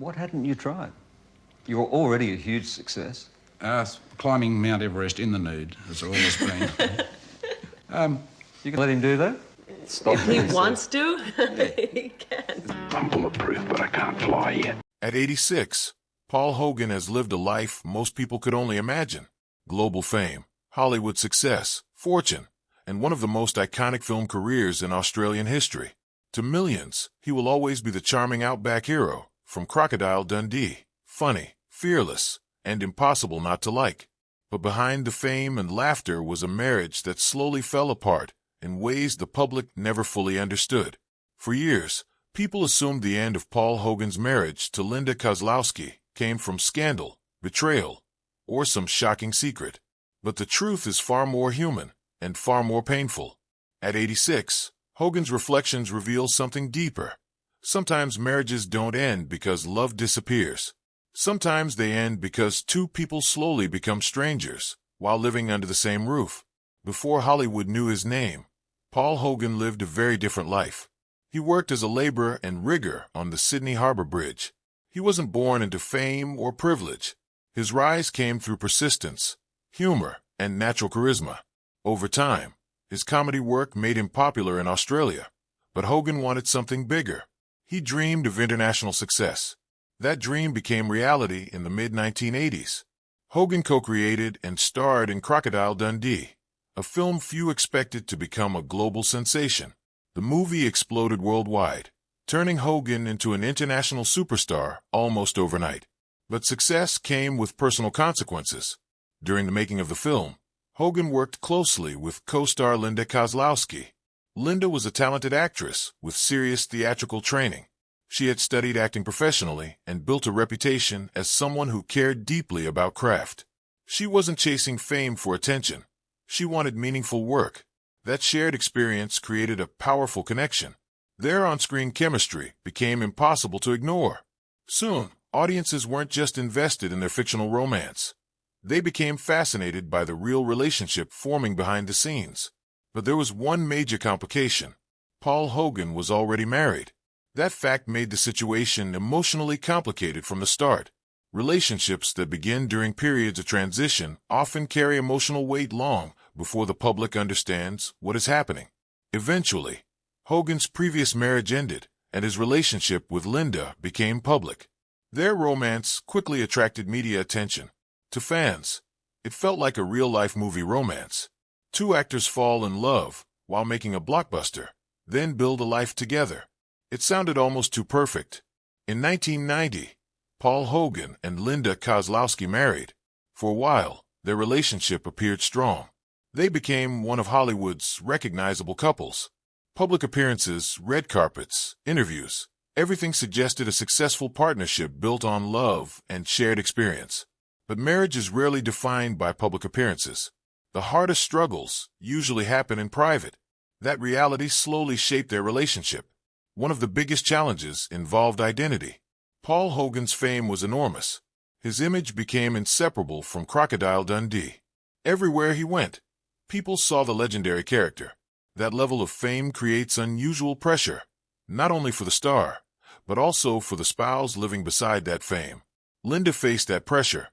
What hadn't you tried? You're already a huge success. Climbing Mount Everest in the nude has always been. You can let him do that? Stop if he wants to, he can. I'm bulletproof, but I can't fly yet. At 86, Paul Hogan has lived a life most people could only imagine. Global fame, Hollywood success, fortune, and one of the most iconic film careers in Australian history. To millions, he will always be the charming outback hero, from Crocodile Dundee, funny, fearless, and impossible not to like. But behind the fame and laughter was a marriage that slowly fell apart in ways the public never fully understood. For years, people assumed the end of Paul Hogan's marriage to Linda Kozlowski came from scandal, betrayal, or some shocking secret. But the truth is far more human and far more painful. At 86, Hogan's reflections reveal something deeper. Sometimes marriages don't end because love disappears. Sometimes they end because two people slowly become strangers while living under the same roof. Before Hollywood knew his name, Paul Hogan lived a very different life. He worked as a laborer and rigger on the Sydney Harbour Bridge. He wasn't born into fame or privilege. His rise came through persistence, humor, and natural charisma. Over time, his comedy work made him popular in Australia, but Hogan wanted something bigger. He dreamed of international success. That dream became reality in the mid-1980s. Hogan co-created and starred in Crocodile Dundee, a film few expected to become a global sensation. The movie exploded worldwide, turning Hogan into an international superstar almost overnight. But success came with personal consequences. During the making of the film, Hogan worked closely with co-star Linda Kozlowski. Linda was a talented actress with serious theatrical training. She had studied acting professionally and built a reputation as someone who cared deeply about craft. She wasn't chasing fame for attention. She wanted meaningful work. That shared experience created a powerful connection. Their on-screen chemistry became impossible to ignore. Soon, audiences weren't just invested in their fictional romance. They became fascinated by the real relationship forming behind the scenes. But there was one major complication. Paul Hogan was already married. That fact made the situation emotionally complicated from the start. Relationships that begin during periods of transition often carry emotional weight long before the public understands what is happening. Eventually, Hogan's previous marriage ended, and his relationship with Linda became public. Their romance quickly attracted media attention. To fans, it felt like a real-life movie romance. Two actors fall in love while making a blockbuster, then build a life together. It sounded almost too perfect. In 1990, Paul Hogan and Linda Kozlowski married. For a while, their relationship appeared strong. They became one of Hollywood's recognizable couples. Public appearances, red carpets, interviews, everything suggested a successful partnership built on love and shared experience. But marriage is rarely defined by public appearances. The hardest struggles usually happen in private. That reality slowly shaped their relationship. One of the biggest challenges involved identity. Paul Hogan's fame was enormous. His image became inseparable from Crocodile Dundee. Everywhere he went, people saw the legendary character. That level of fame creates unusual pressure, not only for the star, but also for the spouse living beside that fame. Linda faced that pressure.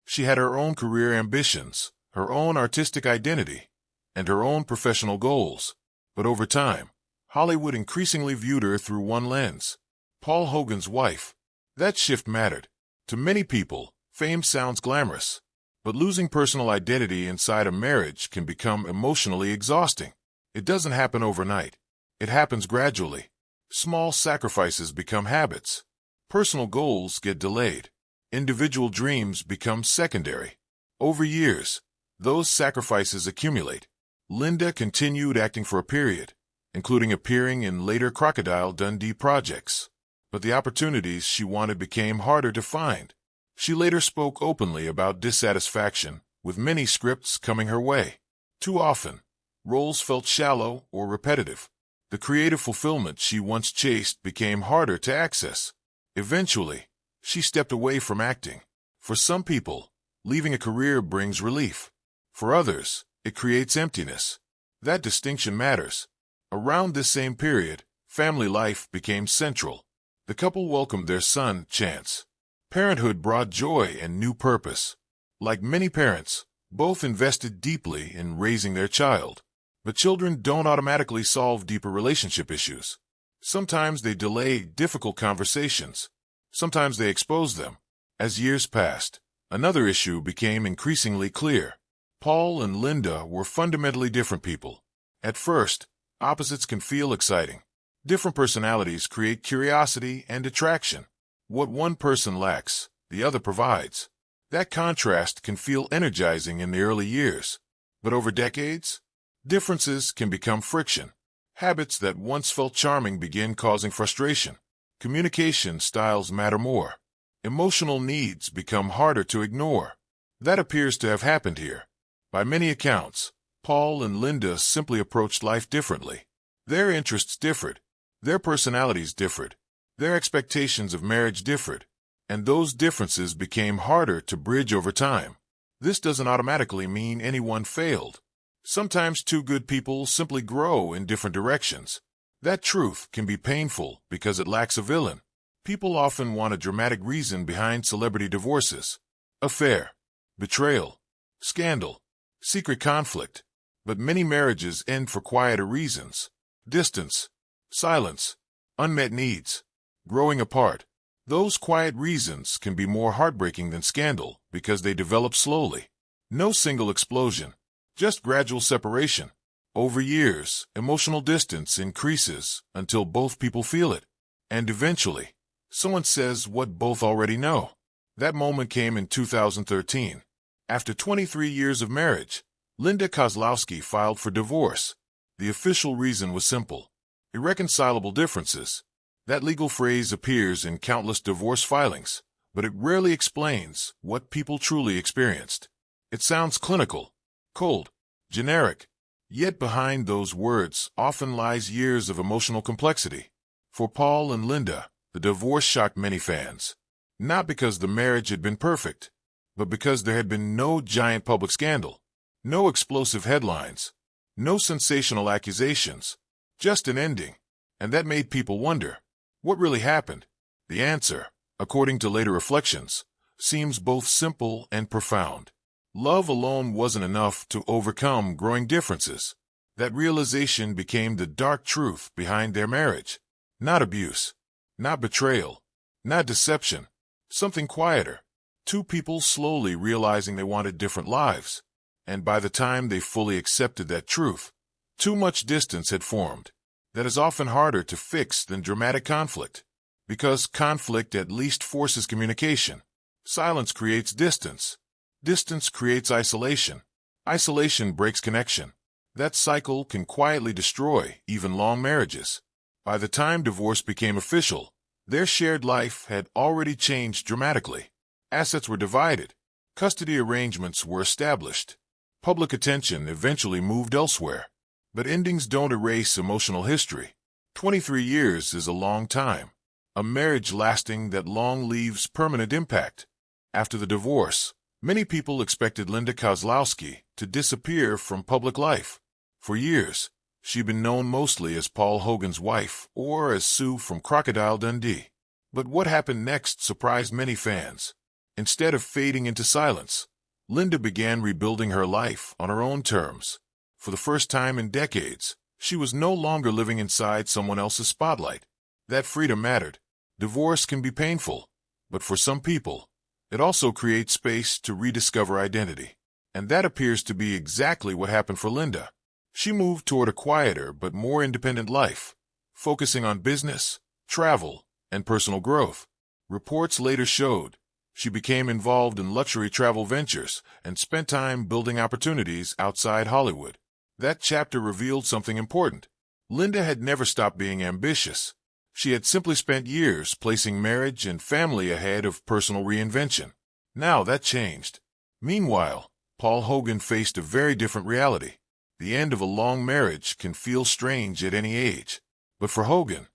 She had her own career ambitions, her own artistic identity, and her own professional goals. But over time, Hollywood increasingly viewed her through one lens. Paul Hogan's wife. That shift mattered. To many people, fame sounds glamorous, but losing personal identity inside a marriage can become emotionally exhausting. It doesn't happen overnight. It happens gradually. Small sacrifices become habits. Personal goals get delayed. Individual dreams become secondary. Over years, those sacrifices accumulate. Linda continued acting for a period, including appearing in later Crocodile Dundee projects. But the opportunities she wanted became harder to find. She later spoke openly about dissatisfaction, with many scripts coming her way. Too often, roles felt shallow or repetitive. The creative fulfillment she once chased became harder to access. Eventually, she stepped away from acting. For some people, leaving a career brings relief. For others, it creates emptiness. That distinction matters. Around this same period, family life became central. The couple welcomed their son, Chance. Parenthood brought joy and new purpose. Like many parents, both invested deeply in raising their child. But children don't automatically solve deeper relationship issues. Sometimes they delay difficult conversations. Sometimes they expose them. As years passed, another issue became increasingly clear. Paul and Linda were fundamentally different people. At first, opposites can feel exciting. Different personalities create curiosity and attraction. What one person lacks, the other provides. That contrast can feel energizing in the early years. But over decades, differences can become friction. Habits that once felt charming begin causing frustration. Communication styles matter more. Emotional needs become harder to ignore. That appears to have happened here. By many accounts, Paul and Linda simply approached life differently. Their interests differed. Their personalities differed. Their expectations of marriage differed. And those differences became harder to bridge over time. This doesn't automatically mean anyone failed. Sometimes two good people simply grow in different directions. That truth can be painful because it lacks a villain. People often want a dramatic reason behind celebrity divorces. Affair, betrayal, scandal, secret conflict. But many marriages end for quieter reasons. Distance, silence, unmet needs, growing apart. Those quiet reasons can be more heartbreaking than scandal because they develop slowly. No single explosion, just gradual separation. Over years, emotional distance increases until both people feel it. And eventually, someone says what both already know. That moment came in 2013. After 23 years of marriage, Linda Kozlowski filed for divorce. The official reason was simple: irreconcilable differences. That legal phrase appears in countless divorce filings, but it rarely explains what people truly experienced. It sounds clinical, cold, generic, yet behind those words often lies years of emotional complexity. For Paul and Linda, the divorce shocked many fans. Not because the marriage had been perfect, but because there had been no giant public scandal, no explosive headlines, no sensational accusations, just an ending. And that made people wonder, what really happened? The answer, according to later reflections, seems both simple and profound. Love alone wasn't enough to overcome growing differences. That realization became the dark truth behind their marriage. Not abuse, not betrayal, not deception, something quieter. Two people slowly realizing they wanted different lives. And by the time they fully accepted that truth, too much distance had formed. That is often harder to fix than dramatic conflict, because conflict at least forces communication. Silence creates distance. Distance creates isolation. Isolation breaks connection. That cycle can quietly destroy even long marriages. By the time divorce became official, their shared life had already changed dramatically. Assets were divided. Custody arrangements were established. Public attention eventually moved elsewhere. But endings don't erase emotional history. 23 years is a long time. A marriage lasting that long leaves permanent impact. After the divorce, many people expected Linda Kozlowski to disappear from public life. For years, she'd been known mostly as Paul Hogan's wife or as Sue from Crocodile Dundee. But what happened next surprised many fans. Instead of fading into silence, Linda began rebuilding her life on her own terms. For the first time in decades, she was no longer living inside someone else's spotlight. That freedom mattered. Divorce can be painful, but for some people, it also creates space to rediscover identity. And that appears to be exactly what happened for Linda. She moved toward a quieter but more independent life, focusing on business, travel, and personal growth. Reports later showed she became involved in luxury travel ventures and spent time building opportunities outside Hollywood. That chapter revealed something important. Linda had never stopped being ambitious. She had simply spent years placing marriage and family ahead of personal reinvention. Now that changed. Meanwhile, Paul Hogan faced a very different reality. The end of a long marriage can feel strange at any age. But for Hogan,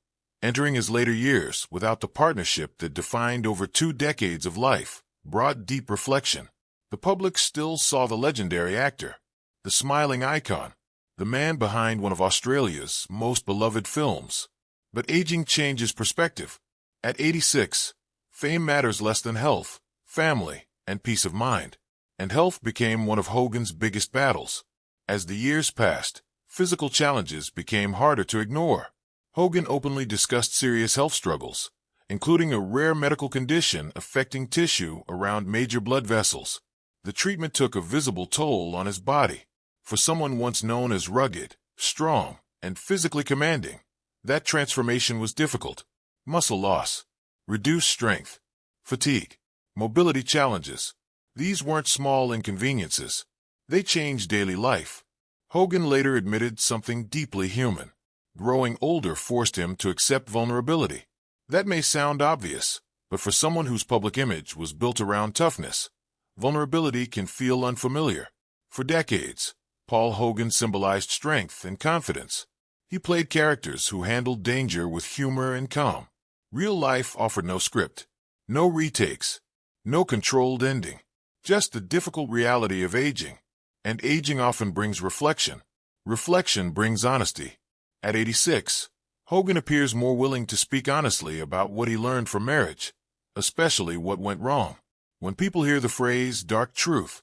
entering his later years without the partnership that defined over 2 decades of life brought deep reflection. The public still saw the legendary actor, the smiling icon, the man behind one of Australia's most beloved films. But aging changes perspective. At 86, fame matters less than health, family, and peace of mind. And health became one of Hogan's biggest battles. As the years passed, physical challenges became harder to ignore. Hogan openly discussed serious health struggles, including a rare medical condition affecting tissue around major blood vessels. The treatment took a visible toll on his body. For someone once known as rugged, strong, and physically commanding, that transformation was difficult. Muscle loss, reduced strength, fatigue, mobility challenges. These weren't small inconveniences. They changed daily life. Hogan later admitted something deeply human. Growing older forced him to accept vulnerability. That may sound obvious, but for someone whose public image was built around toughness, vulnerability can feel unfamiliar. For decades, Paul Hogan symbolized strength and confidence. He played characters who handled danger with humor and calm. Real life offered no script, no retakes, no controlled ending, just the difficult reality of aging. And aging often brings reflection. Reflection brings honesty. At 86, Hogan appears more willing to speak honestly about what he learned from marriage, especially what went wrong. When people hear the phrase dark truth,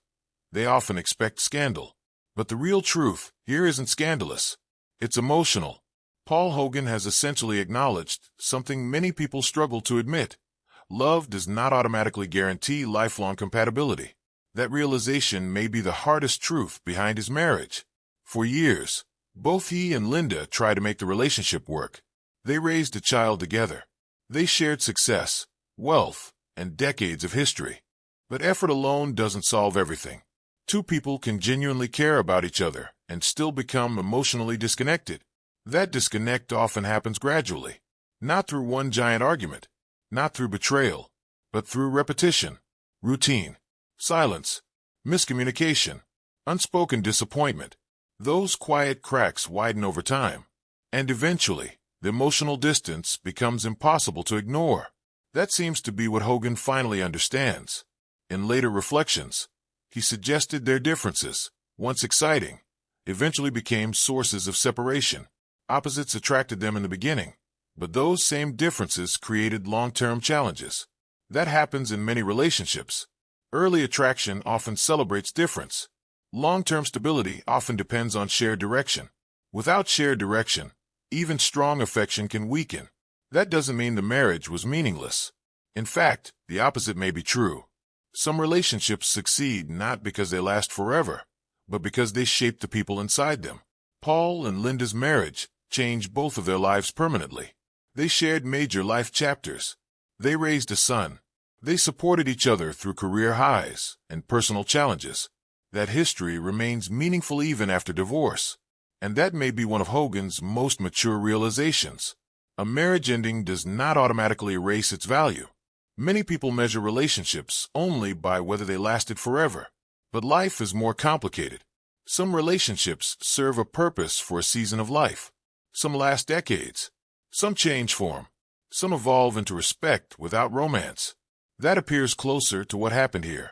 they often expect scandal. But the real truth here isn't scandalous. It's emotional. Paul Hogan has essentially acknowledged something many people struggle to admit. Love does not automatically guarantee lifelong compatibility. That realization may be the hardest truth behind his marriage. For years, both he and Linda tried to make the relationship work. They raised a child together. They shared success, wealth, and decades of history. But effort alone doesn't solve everything. Two people can genuinely care about each other and still become emotionally disconnected. That disconnect often happens gradually, not through one giant argument, not through betrayal, but through repetition, routine, silence, miscommunication, unspoken disappointment. Those quiet cracks widen over time, and eventually, the emotional distance becomes impossible to ignore. That seems to be what Hogan finally understands. In later reflections, he suggested their differences, once exciting, eventually became sources of separation. Opposites attracted them in the beginning, but those same differences created long-term challenges. That happens in many relationships. Early attraction often celebrates difference. Long-term stability often depends on shared direction. Without shared direction, even strong affection can weaken. That doesn't mean the marriage was meaningless. In fact, the opposite may be true. Some relationships succeed not because they last forever, but because they shape the people inside them. Paul and Linda's marriage changed both of their lives permanently. They shared major life chapters. They raised a son. They supported each other through career highs and personal challenges. That history remains meaningful even after divorce. And that may be one of Hogan's most mature realizations. A marriage ending does not automatically erase its value. Many people measure relationships only by whether they lasted forever. But life is more complicated. Some relationships serve a purpose for a season of life. Some last decades. Some change form. Some evolve into respect without romance. That appears closer to what happened here.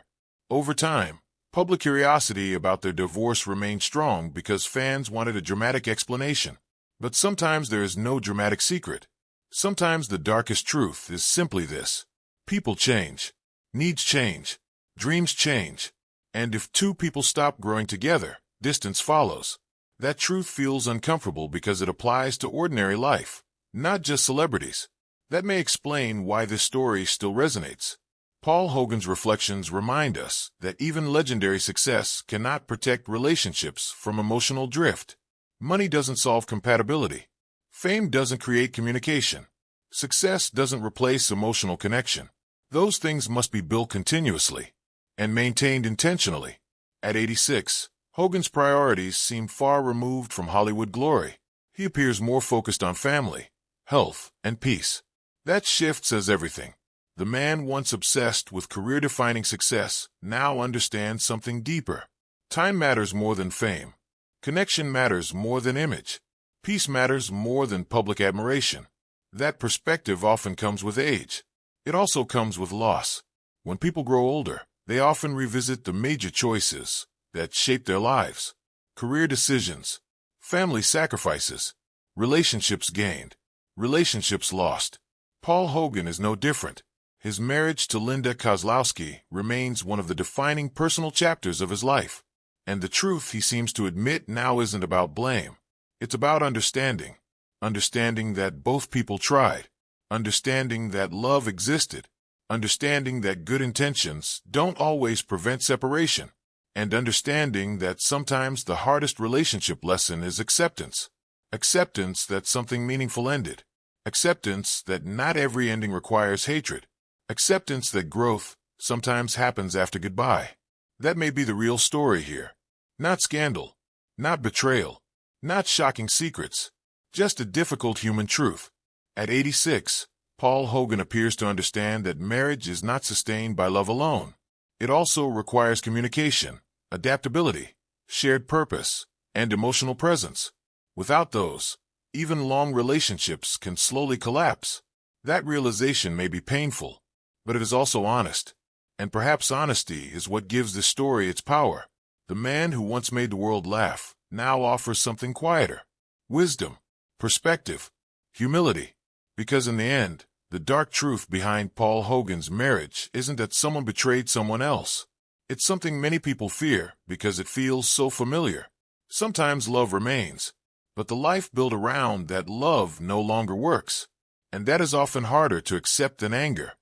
Over time, public curiosity about their divorce remained strong because fans wanted a dramatic explanation. But sometimes there is no dramatic secret. Sometimes the darkest truth is simply this. People change. Needs change. Dreams change. And if two people stop growing together, distance follows. That truth feels uncomfortable because it applies to ordinary life, not just celebrities. That may explain why this story still resonates. Paul Hogan's reflections remind us that even legendary success cannot protect relationships from emotional drift. Money doesn't solve compatibility. Fame doesn't create communication. Success doesn't replace emotional connection. Those things must be built continuously and maintained intentionally. At 86, Hogan's priorities seem far removed from Hollywood glory. He appears more focused on family, health, and peace. That shift says everything. The man once obsessed with career-defining success now understands something deeper. Time matters more than fame. Connection matters more than image. Peace matters more than public admiration. That perspective often comes with age. It also comes with loss. When people grow older, they often revisit the major choices that shaped their lives. Career decisions, family sacrifices, relationships gained, relationships lost. Paul Hogan is no different. His marriage to Linda Kozlowski remains one of the defining personal chapters of his life. And the truth he seems to admit now isn't about blame. It's about understanding. Understanding that both people tried. Understanding that love existed. Understanding that good intentions don't always prevent separation. And understanding that sometimes the hardest relationship lesson is acceptance. Acceptance that something meaningful ended. Acceptance that not every ending requires hatred. Acceptance that growth sometimes happens after goodbye. That may be the real story here. Not scandal. Not betrayal. Not shocking secrets. Just a difficult human truth. At 86, Paul Hogan appears to understand that marriage is not sustained by love alone. It also requires communication, adaptability, shared purpose, and emotional presence. Without those, even long relationships can slowly collapse. That realization may be painful, but it is also honest. And perhaps honesty is what gives this story its power. The man who once made the world laugh now offers something quieter. Wisdom, perspective, humility. Because in the end, the dark truth behind Paul Hogan's marriage isn't that someone betrayed someone else. It's something many people fear because it feels so familiar. Sometimes love remains, but the life built around that love no longer works. And that is often harder to accept than anger.